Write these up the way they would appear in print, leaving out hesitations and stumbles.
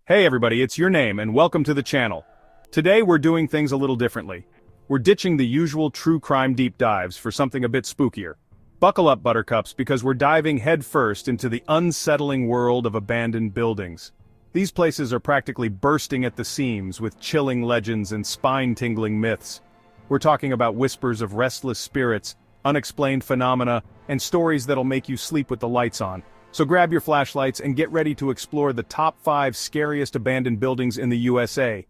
Hey everybody, it's your name and welcome to the channel. Today we're doing things a little differently. We're ditching the usual true crime deep dives for something a bit spookier. Buckle up, buttercups, because we're diving headfirst into the unsettling world of abandoned buildings. These places are practically bursting at the seams with chilling legends and spine-tingling myths. We're talking about whispers of restless spirits, unexplained phenomena, and stories that'll make you sleep with the lights on. So grab your flashlights and get ready to explore the top 5 scariest abandoned buildings in the USA.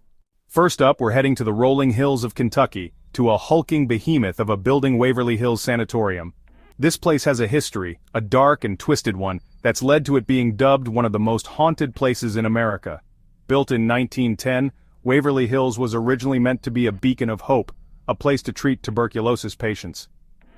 First up, we're heading to the rolling hills of Kentucky, to a hulking behemoth of a building, Waverly Hills Sanatorium. This place has a history, a dark and twisted one, that's led to it being dubbed one of the most haunted places in America. Built in 1910, Waverly Hills was originally meant to be a beacon of hope, a place to treat tuberculosis patients.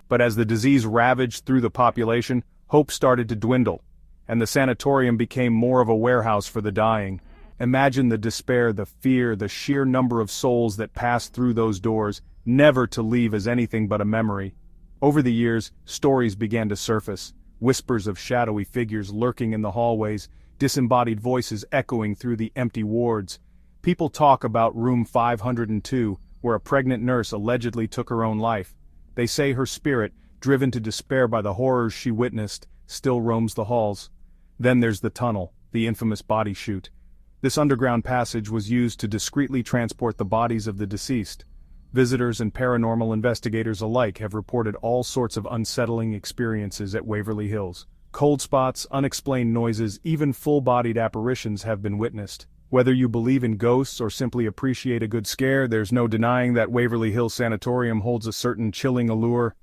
But as the disease ravaged through the population, hope started to dwindle, and the sanatorium became more of a warehouse for the dying. Imagine the despair, the fear, the sheer number of souls that passed through those doors, never to leave as anything but a memory. Over the years, stories began to surface, whispers of shadowy figures lurking in the hallways, disembodied voices echoing through the empty wards. People talk about room 502, where a pregnant nurse allegedly took her own life. They say her spirit, driven to despair by the horrors she witnessed, still roams the halls. Then there's the tunnel, the infamous body chute. This underground passage was used to discreetly transport the bodies of the deceased. Visitors and paranormal investigators alike have reported all sorts of unsettling experiences at Waverly Hills. Cold spots, unexplained noises, even full-bodied apparitions have been witnessed. Whether you believe in ghosts or simply appreciate a good scare, there's no denying that Waverly Hills Sanatorium holds a certain chilling allure.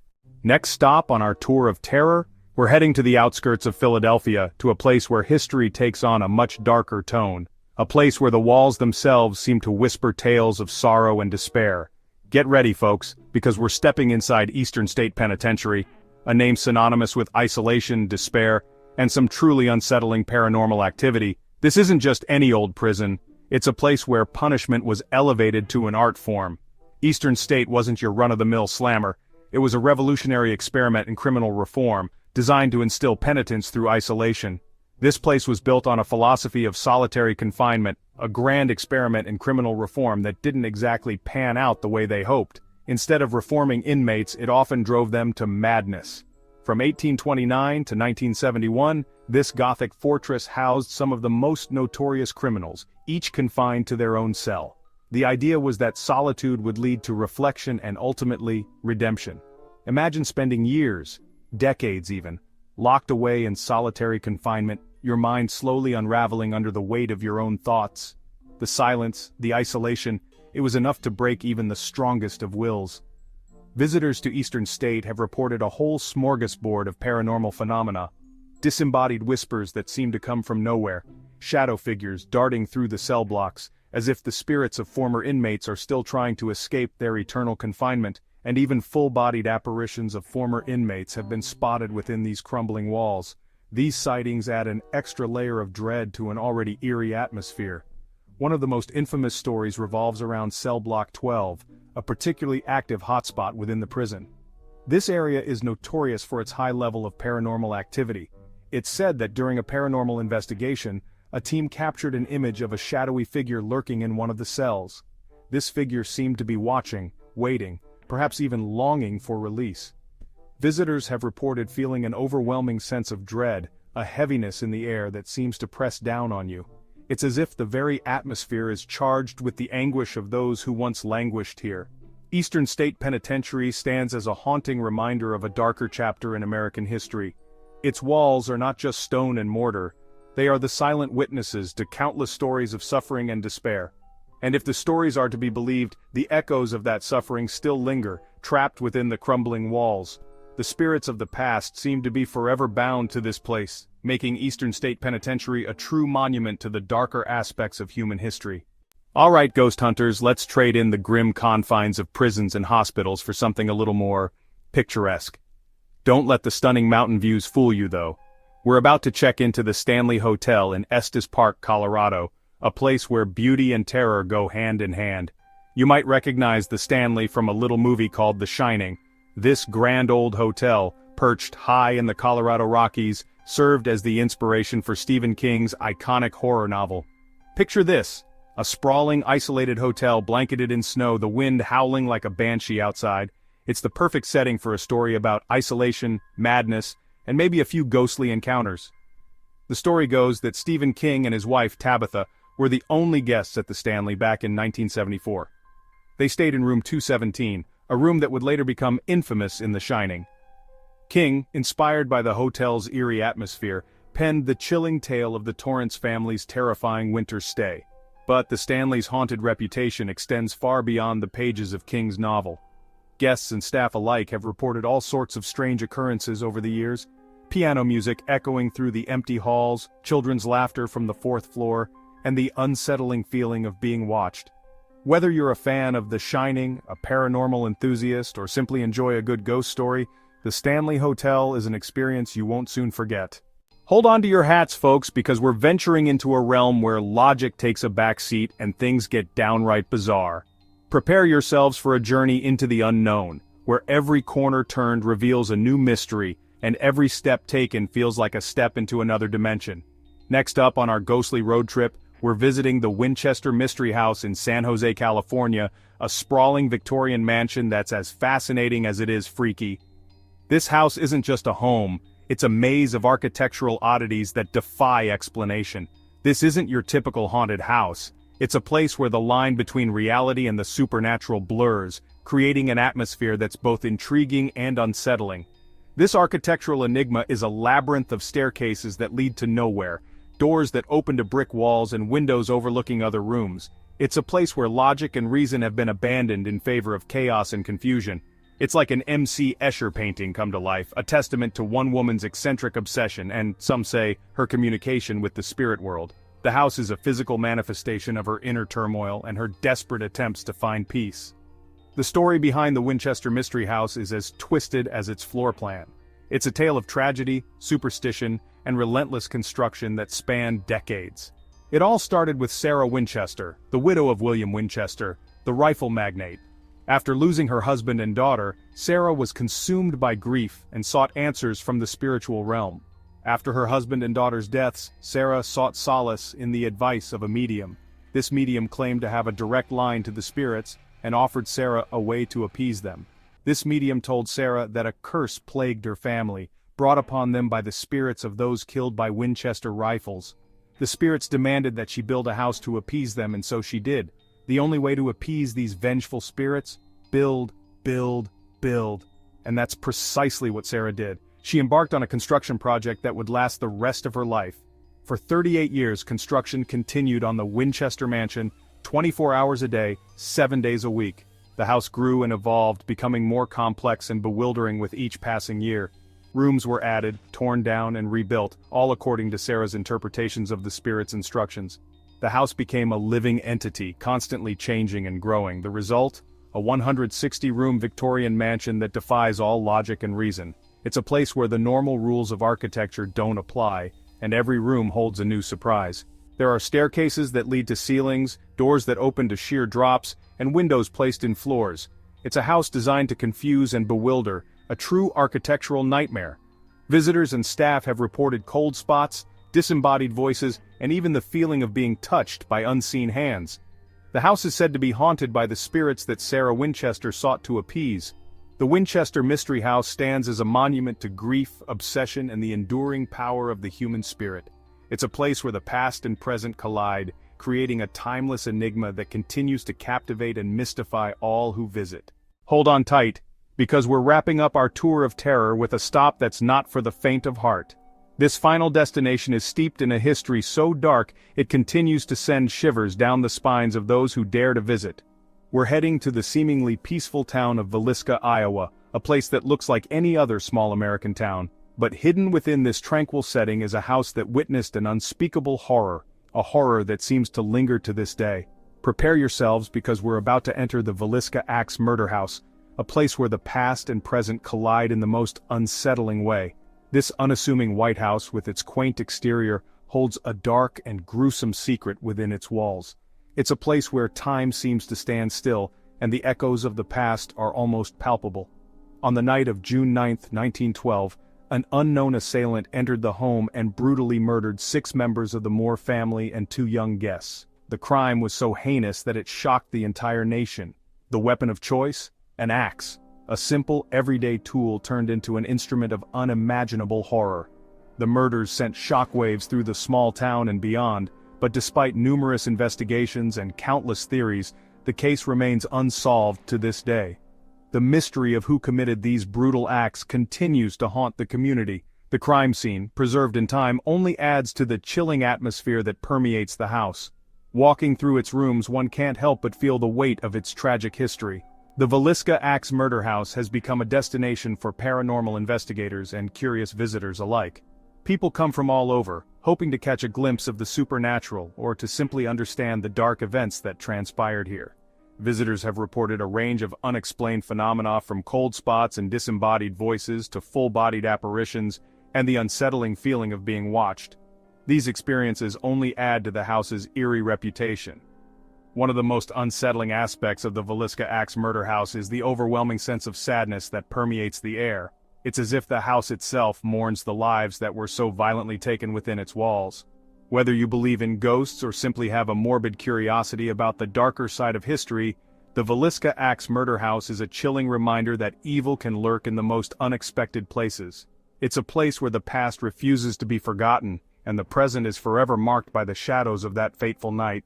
Next stop on our tour of terror, we're heading to the outskirts of Philadelphia, to a place where history takes on a much darker tone. A place where the walls themselves seem to whisper tales of sorrow and despair. Get ready, folks, because we're stepping inside Eastern State Penitentiary, a name synonymous with isolation, despair, and some truly unsettling paranormal activity. This isn't just any old prison, it's a place where punishment was elevated to an art form. Eastern State wasn't your run-of-the-mill slammer, it was a revolutionary experiment in criminal reform, designed to instill penitence through isolation. This place was built on a philosophy of solitary confinement, a grand experiment in criminal reform that didn't exactly pan out the way they hoped. Instead of reforming inmates, it often drove them to madness. From 1829 to 1971, this Gothic fortress housed some of the most notorious criminals, each confined to their own cell. The idea was that solitude would lead to reflection and ultimately, redemption. Imagine spending years, decades even, locked away in solitary confinement, your mind slowly unraveling under the weight of your own thoughts. The silence, the isolation, it was enough to break even the strongest of wills. Visitors to Eastern State have reported a whole smorgasbord of paranormal phenomena. Disembodied whispers that seem to come from nowhere, shadow figures darting through the cell blocks, as if the spirits of former inmates are still trying to escape their eternal confinement, and even full-bodied apparitions of former inmates have been spotted within these crumbling walls. These sightings add an extra layer of dread to an already eerie atmosphere. One of the most infamous stories revolves around Cell Block 12, a particularly active hotspot within the prison. This area is notorious for its high level of paranormal activity. It's said that during a paranormal investigation, a team captured an image of a shadowy figure lurking in one of the cells. This figure seemed to be watching, waiting, perhaps even longing for release. Visitors have reported feeling an overwhelming sense of dread, a heaviness in the air that seems to press down on you. It's as if the very atmosphere is charged with the anguish of those who once languished here. Eastern State Penitentiary stands as a haunting reminder of a darker chapter in American history. Its walls are not just stone and mortar, they are the silent witnesses to countless stories of suffering and despair. And if the stories are to be believed, the echoes of that suffering still linger, trapped within the crumbling walls. The spirits of the past seem to be forever bound to this place, making Eastern State Penitentiary a true monument to the darker aspects of human history. Alright, ghost hunters, let's trade in the grim confines of prisons and hospitals for something a little more picturesque. Don't let the stunning mountain views fool you though. We're about to check into the Stanley Hotel in Estes Park, Colorado, a place where beauty and terror go hand in hand. You might recognize the Stanley from a little movie called The Shining. This grand old hotel, perched high in the Colorado Rockies, served as the inspiration for Stephen King's iconic horror novel. Picture this: a sprawling, isolated hotel blanketed in snow, the wind howling like a banshee outside. It's the perfect setting for a story about isolation, madness, and maybe a few ghostly encounters. The story goes that Stephen King and his wife, Tabitha, were the only guests at the Stanley back in 1974. They stayed in room 217, a room that would later become infamous in The Shining. King, inspired by the hotel's eerie atmosphere, penned the chilling tale of the Torrance family's terrifying winter stay. But the Stanley's haunted reputation extends far beyond the pages of King's novel. Guests and staff alike have reported all sorts of strange occurrences over the years: piano music echoing through the empty halls, children's laughter from the fourth floor, and the unsettling feeling of being watched. Whether you're a fan of The Shining, a paranormal enthusiast, or simply enjoy a good ghost story, the Stanley Hotel is an experience you won't soon forget. Hold on to your hats, folks, because we're venturing into a realm where logic takes a backseat and things get downright bizarre. Prepare yourselves for a journey into the unknown, where every corner turned reveals a new mystery, and every step taken feels like a step into another dimension. Next up on our ghostly road trip, we're visiting the Winchester Mystery House in San Jose, California, a sprawling Victorian mansion that's as fascinating as it is freaky. This house isn't just a home, it's a maze of architectural oddities that defy explanation. This isn't your typical haunted house. It's a place where the line between reality and the supernatural blurs, creating an atmosphere that's both intriguing and unsettling. This architectural enigma is a labyrinth of staircases that lead to nowhere, doors that open to brick walls and windows overlooking other rooms. It's a place where logic and reason have been abandoned in favor of chaos and confusion. It's like an M.C. Escher painting come to life, a testament to one woman's eccentric obsession and, some say, her communication with the spirit world. The house is a physical manifestation of her inner turmoil and her desperate attempts to find peace. The story behind the Winchester Mystery House is as twisted as its floor plan. It's a tale of tragedy, superstition, and relentless construction that spanned decades. It all started with Sarah Winchester, the widow of William Winchester, the rifle magnate. After losing her husband and daughter, Sarah was consumed by grief and sought answers from the spiritual realm. After her husband and daughter's deaths, Sarah sought solace in the advice of a medium. This medium claimed to have a direct line to the spirits and offered Sarah a way to appease them. This medium told Sarah that a curse plagued her family, brought upon them by the spirits of those killed by Winchester rifles. The spirits demanded that she build a house to appease them, and so she did. The only way to appease these vengeful spirits? Build, build, build. And that's precisely what Sarah did. She embarked on a construction project that would last the rest of her life. For 38 years, construction continued on the Winchester Mansion, 24 hours a day, 7 days a week. The house grew and evolved, becoming more complex and bewildering with each passing year. Rooms were added, torn down, and rebuilt, all according to Sarah's interpretations of the spirit's instructions. The house became a living entity, constantly changing and growing. The result? A 160-room Victorian mansion that defies all logic and reason. It's a place where the normal rules of architecture don't apply, and every room holds a new surprise. There are staircases that lead to ceilings, doors that open to sheer drops, and windows placed in floors. It's a house designed to confuse and bewilder, a true architectural nightmare. Visitors and staff have reported cold spots, disembodied voices, and even the feeling of being touched by unseen hands. The house is said to be haunted by the spirits that Sarah Winchester sought to appease. The Winchester Mystery House stands as a monument to grief, obsession, and the enduring power of the human spirit. It's a place where the past and present collide, creating a timeless enigma that continues to captivate and mystify all who visit. Hold on tight, because we're wrapping up our tour of terror with a stop that's not for the faint of heart. This final destination is steeped in a history so dark it continues to send shivers down the spines of those who dare to visit. We're heading to the seemingly peaceful town of Villisca, Iowa, a place that looks like any other small American town. But hidden within this tranquil setting is a house that witnessed an unspeakable horror, a horror that seems to linger to this day. Prepare yourselves, because we're about to enter the Villisca Axe Murder House, a place where the past and present collide in the most unsettling way. This unassuming White House, with its quaint exterior, holds a dark and gruesome secret within its walls. It's a place where time seems to stand still, and the echoes of the past are almost palpable. On the night of June 9, 1912, an unknown assailant entered the home and brutally murdered 6 members of the Moore family and 2 young guests. The crime was so heinous that it shocked the entire nation. The weapon of choice? An axe. A simple, everyday tool turned into an instrument of unimaginable horror. The murders sent shockwaves through the small town and beyond, but despite numerous investigations and countless theories, the case remains unsolved to this day. The mystery of who committed these brutal acts continues to haunt the community. The crime scene, preserved in time, only adds to the chilling atmosphere that permeates the house. Walking through its rooms, one can't help but feel the weight of its tragic history. The Villisca Axe Murder House has become a destination for paranormal investigators and curious visitors alike. People come from all over, hoping to catch a glimpse of the supernatural or to simply understand the dark events that transpired here. Visitors have reported a range of unexplained phenomena from cold spots and disembodied voices to full-bodied apparitions and the unsettling feeling of being watched. These experiences only add to the house's eerie reputation. One of the most unsettling aspects of the Villisca Axe Murder House is the overwhelming sense of sadness that permeates the air. It's as if the house itself mourns the lives that were so violently taken within its walls. Whether you believe in ghosts or simply have a morbid curiosity about the darker side of history, the Villisca Axe Murder House is a chilling reminder that evil can lurk in the most unexpected places. It's a place where the past refuses to be forgotten, and the present is forever marked by the shadows of that fateful night.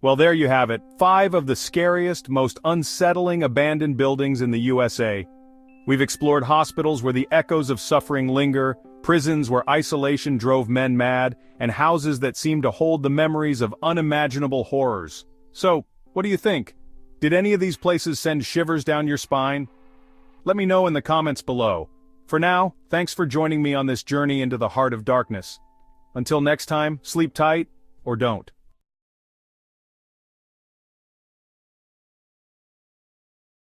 Well, there you have it, 5 of the scariest, most unsettling abandoned buildings in the USA. We've explored hospitals where the echoes of suffering linger, prisons where isolation drove men mad, and houses that seem to hold the memories of unimaginable horrors. So, what do you think? Did any of these places send shivers down your spine? Let me know in the comments below. For now, thanks for joining me on this journey into the heart of darkness. Until next time, sleep tight, or don't.